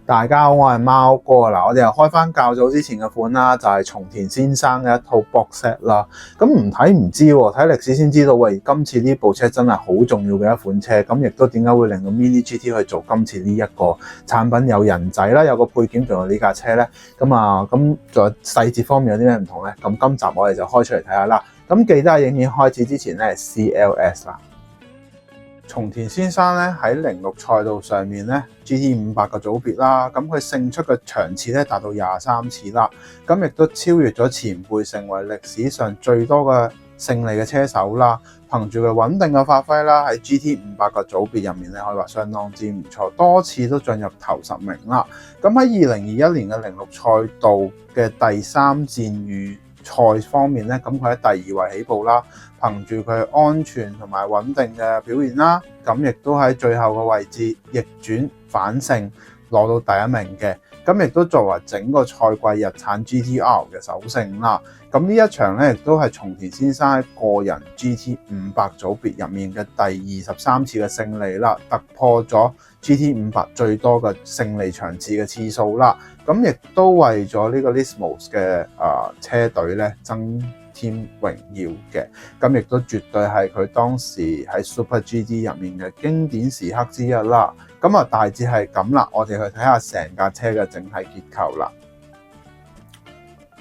大家好，我係貓哥。嗱，我哋又開翻較早之前嘅款啦，就係松田先生嘅一套 box set 啦。咁唔睇唔知喎，睇歷史先知道，喂，今次呢部車真係好重要嘅一款車。咁亦都點解會令到 Mini GT 去做今次呢一個產品有人仔啦，有個配件仲有呢架車咧。咁仲有細節方面有啲咩唔同咧？咁今集我哋就開出嚟睇下啦。咁記得喺影片開始之前咧 CLS 啦。松田先生咧喺06賽道上面咧 GT500 個組別啦，咁佢勝出嘅場次咧達到23次啦，咁亦都超越咗前輩，成為歷史上最多嘅勝利嘅車手啦。憑住佢穩定嘅發揮啦，喺 GT500 個組別入面咧可以話相當之唔錯，多次都進入頭10名啦。咁喺2021年嘅06賽道嘅第3戰預賽方面咧，咁佢喺第2位起步啦，憑住佢安全同埋穩定嘅表現啦，咁亦都喺最後嘅位置逆轉反勝攞到第1名嘅，咁亦都作為整個賽季日產 GTR 嘅首勝啦。咁呢一場咧亦都係松田先生喺個人 GT500 組別入面嘅第23次嘅勝利啦，突破咗 GT500 最多嘅勝利場次嘅次數啦。咁亦都為咗呢個 Lismos 嘅車隊咧增添榮耀嘅，咁亦都絕對係佢當時喺 Super GT 入面嘅經典時刻之一啦。咁大致係咁啦，我哋去睇下成架車嘅整體結構啦。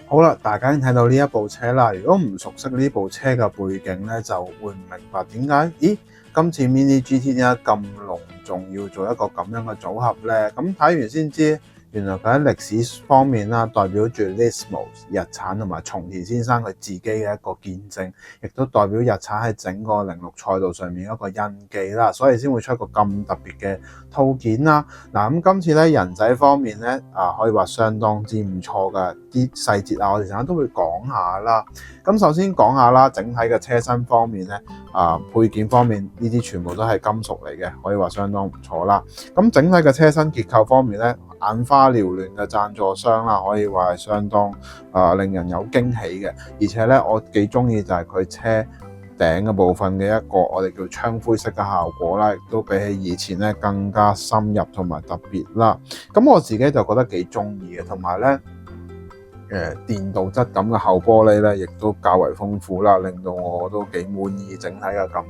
好啦，大家已經睇到呢一部車啦。如果唔熟悉呢部車嘅背景咧，就會唔明白點解今次 Mini GT 點解咁隆重要做一個咁樣嘅組合咧？咁睇完先知。原來佢喺歷史方面啦，代表住 Lismos 日產同埋松田先生佢自己嘅一個見證，亦都代表日產喺整個06賽道上面一個印記啦，所以先會出一個咁特別嘅套件啦。嗱，咁今次咧人仔方面咧可以話相當之唔錯㗎，啲細節我哋陣間都會講下啦。咁首先講下啦，整體嘅車身方面咧配件方面呢啲全部都係金屬嚟嘅，可以話相當唔錯啦。咁整體嘅車身結構方面咧，眼花繚亂嘅贊助商啦，可以話係相當令人有驚喜嘅，而且咧我幾中意就係佢車頂嘅部分嘅一個我哋叫槍灰色嘅效果啦，亦都比起以前咧更加深入同埋特別啦。咁我自己就覺得幾中意嘅，同埋咧電鍍質感嘅後玻璃咧，亦都較為豐富啦，令到我都幾滿意整體嘅感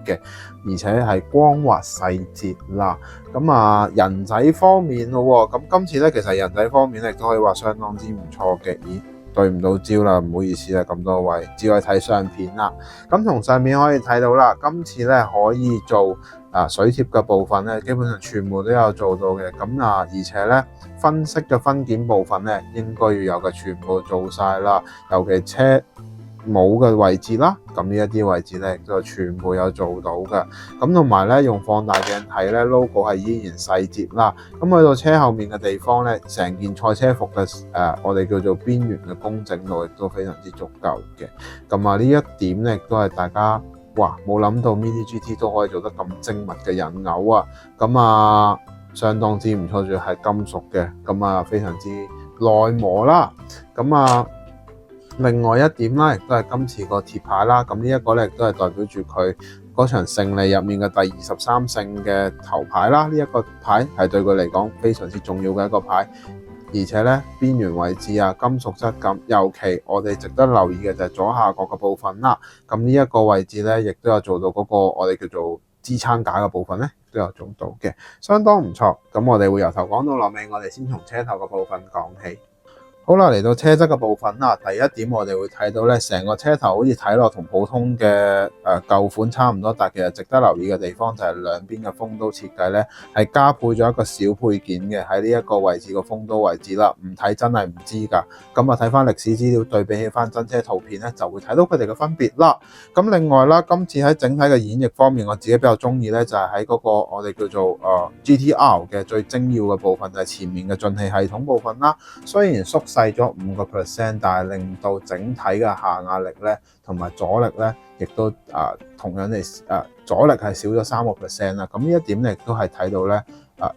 覺嘅，而且係光滑細節啦。咁人仔方面咯，咁今次咧其實人仔方面咧亦都可以話相當之唔錯嘅。咦，對唔到焦啦，唔好意思啦，咁多位只可以睇相片啦。咁從上面可以睇到啦，今次咧可以做水貼嘅部分咧，基本上全部都有做到嘅。咁而且咧分析嘅分件部分咧，應該要有嘅全部做晒啦。尤其車帽嘅位置啦，咁呢一啲位置咧亦都全部有做到嘅。咁同埋咧用放大鏡睇咧 ，logo 係依然細節啦。咁去到車後面嘅地方咧，成件賽車服嘅我哋叫做邊緣嘅工整度亦都非常之足夠嘅。咁呢一點咧亦都係大家哇冇諗到 Mini GT 都可以做得咁精密嘅引偶啊！咁相當之唔錯，仲係金屬嘅，咁非常之耐磨啦。咁另外一點啦，亦都係今次個鐵牌啦。咁呢一個咧，亦都係代表住佢嗰場勝利入面嘅第23勝嘅頭牌啦。呢一個牌係對佢嚟講非常之重要嘅一個牌，而且咧邊緣位置金屬質感，尤其我哋值得留意嘅就係左下角嘅部分啦。咁呢一個位置咧，亦都有做到嗰個我哋叫做支撐架嘅部分咧，都有做到嘅，相當唔錯。咁我哋會由頭講到落尾，我哋先從車頭嘅部分講起。好啦，嚟到車側嘅部分啦，第一點我哋會睇到咧，成個車頭好似睇落同普通嘅舊款差唔多，但其實值得留意嘅地方就係兩邊嘅風刀設計咧，係加配咗一個小配件嘅喺呢一個位置個風刀位置啦，唔睇真係唔知㗎。咁睇翻歷史資料對比起翻真車圖片咧，就會睇到佢哋嘅分別啦。咁另外啦，今次喺整體嘅演繹方面，我自己比較中意咧，就係喺嗰個我哋叫做GTR 嘅最精要嘅部分，就係前面嘅進氣系統部分啦。雖然縮細咗5%，但係令到整體嘅下壓力咧同埋阻力咧，亦都同樣地阻力係少咗3%啦。咁呢一點咧亦都係睇到咧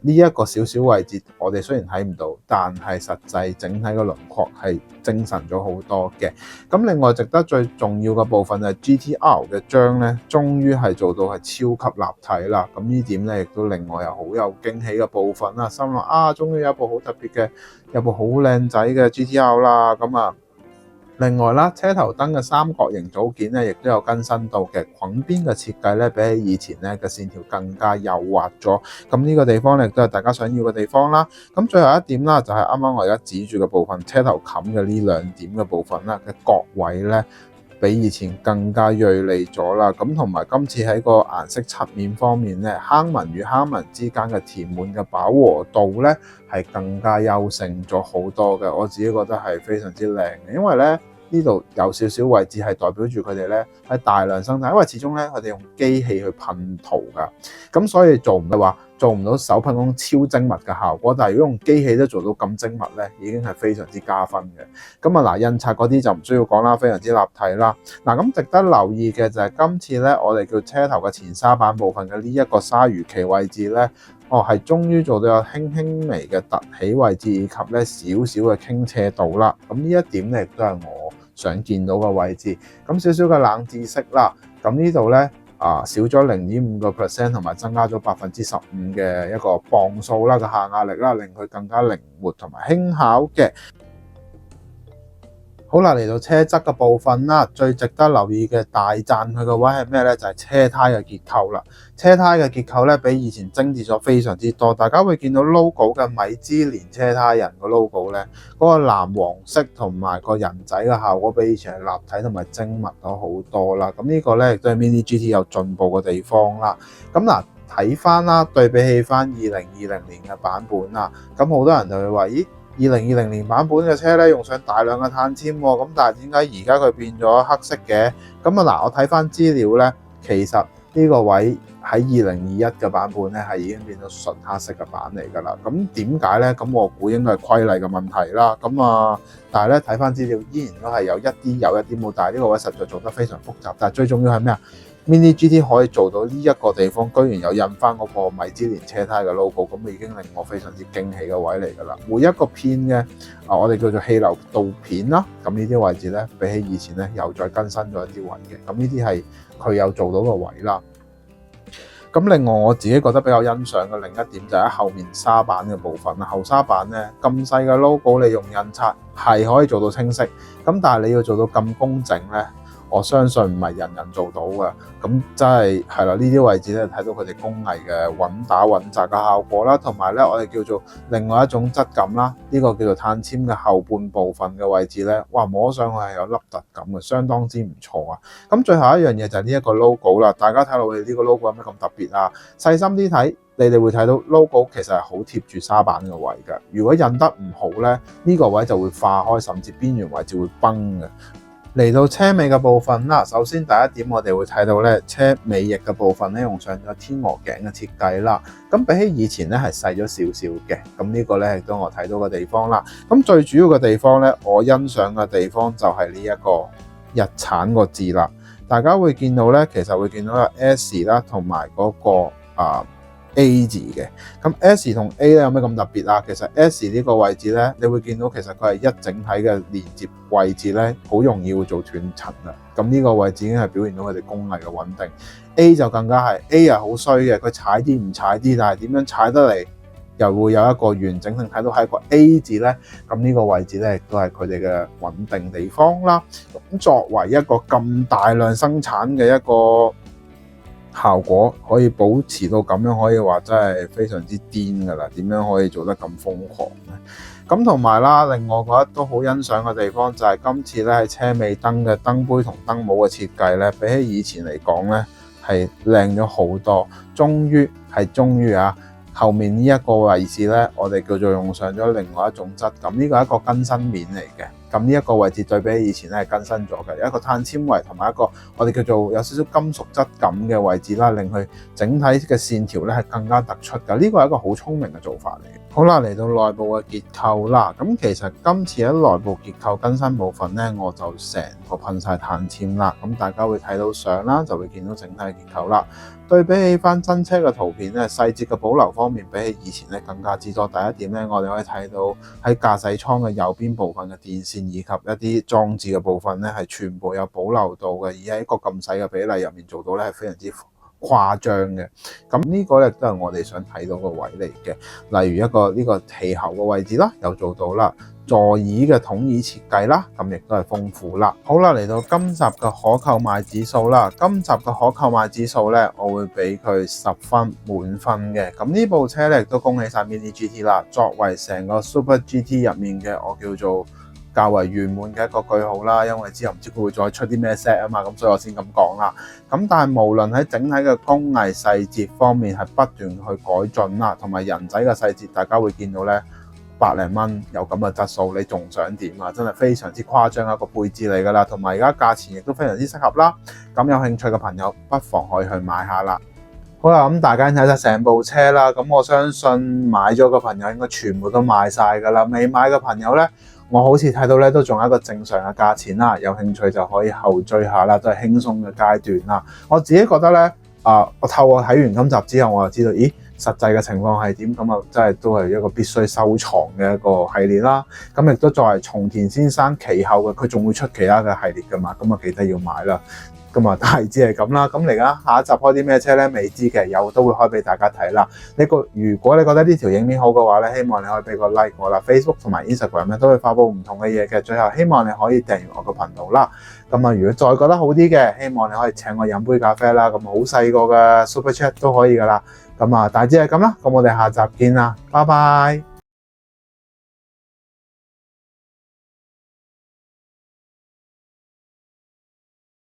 呢一個少少位置，我哋雖然睇唔到，但係實際整體嘅輪廓係精神咗好多嘅。咁另外值得最重要嘅部分就係 GTR 嘅章咧，終於係做到係超級立體啦。咁呢點咧亦都另外又好有驚喜嘅部分啦。心諗終於有一部好特別嘅，有部好靚仔嘅 GTR 啦。咁另外啦，車頭燈嘅三角形組件咧，亦都有更新到嘅滾邊嘅設計咧，比起以前咧嘅線條更加幼滑咗。咁呢個地方咧，亦都係大家想要嘅地方啦。咁最後一點啦，就係啱啱我而家指住嘅部分，車頭冚嘅呢兩點嘅部分啦嘅角位咧，比以前更加銳利咗啦。咁同埋今次喺個顏色漆面方面咧，坑紋與坑紋之間嘅填滿嘅飽和度咧，係更加優勝咗好多嘅。我自己覺得係非常之靚嘅，因為咧呢度有少少位置係代表住佢哋咧係大量生產，因為始終咧佢哋用機器去噴塗㗎，咁所以做唔到手噴工超精密嘅效果。但係如果用機器都做到咁精密咧，已經係非常之加分嘅。咁印刷嗰啲就唔需要講啦，非常之立體啦。咁值得留意嘅就係今次咧，我哋叫車頭嘅前沙板部分嘅呢一個鯊魚鰭位置咧，係終於做到有輕微嘅凸起位置，以及咧少少嘅傾斜度啦。咁呢一點咧亦都係我想見到嘅位置。咁少少嘅冷知識啦。咁呢度咧少咗0.5%，同埋增加咗15%嘅一個磅數啦嘅下壓力啦，令佢更加靈活同埋輕巧嘅。好啦，嚟到車側嘅部分啦，最值得留意嘅大讚佢個位係咩咧？就係車胎嘅結構啦。車胎嘅結構咧，比以前精緻咗非常之多。大家會見到 logo 嘅米芝蓮車胎人個 logo 咧，嗰個藍黃色同埋個人仔嘅效果比以前係立體同埋精密咗好多啦。咁呢個咧亦都係 Mini GT 有進步嘅地方啦。咁睇翻啦，對比起翻2020年嘅版本啦，咁好多人就會話：咦，2020年版本嘅車咧用上大量嘅碳纖喎，咁但係點解而家佢變咗黑色嘅？咁我睇翻資料咧，其實呢個位喺2021嘅版本咧係已經變咗純黑色嘅版嚟㗎啦。咁點解咧？咁我估應該係規例嘅問題啦。但係咧睇翻資料依然都係有一啲冇，但係呢個位實在做得非常複雜。但係最重要係咩啊？Mini GT 可以做到呢一個地方，居然有印翻嗰個米芝蓮車胎嘅 logo， 咁已經令我非常之驚喜嘅位嚟㗎啦。每一個片嘅我哋叫做氣流導片啦，咁呢啲位置咧比起以前咧又再更新咗一啲位嘅，咁呢啲係佢有做到嘅位啦。咁另外我自己覺得比較欣賞嘅另一點就係喺後面沙板嘅部分啦。後沙板咧咁細嘅 logo，你用印刷係可以做到清晰，咁但係你要做到咁工整咧，我相信唔係人人做到嘅。咁真係啦，呢啲位置咧睇到佢哋工藝嘅穩打穩紮嘅效果啦，同埋咧我哋叫做另外一種質感啦，呢個叫做碳纖嘅後半部分嘅位置咧，哇，摸上去係有凹凸感嘅，相當之唔錯啊！咁最後一樣嘢就係呢一個 logo 啦，大家睇到佢哋呢個 logo 有咩咁特別啊？細心啲睇，你哋會睇到 logo 其實係好貼住沙板嘅位嘅。如果印得唔好咧，呢個位就會化開，甚至邊緣位置會崩嘅。嚟到車尾嘅部分啦，首先第一點我哋會睇到咧，車尾翼嘅部分咧用上咗天鵝頸嘅設計啦。咁比起以前咧係細咗少少嘅，咁呢個咧亦都我睇到嘅地方啦。咁最主要嘅地方咧，我欣賞嘅地方就係呢一個日產個字啦。大家會見到咧，其實會見到有 S 啦，同埋嗰個A 字嘅。咁 S 同 A 咧有咩咁特別啊？其實 S 呢個位置咧，你會見到其實佢係一整體嘅連接位置咧，好容易會做斷層啦。咁呢個位置已經係表現到佢哋工藝嘅穩定。A 就更加係 A 係好衰嘅，佢踩啲唔踩啲，但係點樣踩得嚟又會有一個完整性睇到係一個 A 字咧。咁呢個位置咧亦都係佢哋嘅穩定地方啦。咁作為一個咁大量生產嘅一個效果可以保持到咁樣，可以話真係非常之癲㗎啦！點樣可以做得咁瘋狂咧？咁同埋啦，令我覺得都好欣賞嘅地方就係今次咧喺車尾燈嘅燈杯同燈帽嘅設計咧，比起以前嚟講咧係靚咗好多。終於啊！後面呢一個位置咧，我哋叫做用上咗另外一種質感，呢個係一個更新面嚟嘅。咁呢一個位置對比起以前咧係更新咗嘅，有一個碳纖維同埋一個我哋叫做有少少金屬質感嘅位置啦，令佢整體嘅線條咧係更加突出㗎。呢個係一個好聰明嘅做法嚟嘅。好啦，嚟到內部嘅結構啦，咁其實今次喺內部結構更新部分咧，我就成個噴晒碳纖啦，咁大家會睇到相啦，就會見到整體嘅結構啦。對比起翻真車嘅圖片咧，細節嘅保留方面比起以前咧更加之多。第一點咧，我哋可以睇到喺駕駛艙嘅右邊部分嘅電線以及一啲裝置嘅部分咧，係全部有保留到嘅，而喺一個咁細嘅比例入面做到咧，係非常之誇張嘅。咁呢個咧都係我哋想睇到個位嚟嘅，例如一個呢個氣喉嘅位置啦，又做到啦。座椅嘅統椅設計啦，咁亦都係豐富啦。好啦，嚟到今集嘅可購買指數啦。今集嘅可購買指數咧，我會俾佢10分滿分嘅。咁呢部車咧亦都恭喜晒 Mini GT 啦，作為成個 Super GT 入面嘅我叫做較為圓滿嘅一個句號啦。因為之後唔知佢會再出啲咩 set 啊嘛，咁所以我先咁講啦。咁但係無論喺整體嘅工藝細節方面係不斷去改進啦，同埋人仔嘅細節，大家會見到咧。百零蚊有咁嘅質素，你仲想點啊？真係非常之誇張一個配置嚟㗎啦，同埋而家價錢亦都非常之適合啦。咁有興趣嘅朋友不妨可以去買下啦。好啦，咁大家睇晒成部車啦，咁我相信買咗嘅朋友應該全部都買晒㗎啦。未買嘅朋友咧，我好似睇到咧都仲有一個正常嘅價錢啦，有興趣就可以後追下啦，都係輕鬆嘅階段啦。我自己覺得咧，我透過睇完今集之後，我就知道，咦？實際嘅情況係點？咁啊，真係都係一個必須收藏嘅一個系列啦。咁亦都作為松田先生其後嘅，佢仲會出其他嘅系列㗎嘛。咁啊，記得要買啦。咁啊，大致係咁啦。咁嚟緊下一集開啲咩車咧？未知嘅，有都會開俾大家睇啦。如果你覺得呢條影片好嘅話咧，希望你可以俾個 like 我啦。Facebook 同埋 Instagram 咧都會發布唔同嘅嘢嘅。最後希望你可以訂閱我個頻道啦。咁啊，如果再覺得好啲嘅，希望你可以請我飲杯咖啡啦。咁好細個嘅 Super Chat 都可以㗎啦。咁啊，大致係咁啦。咁我哋下集見啦，拜拜。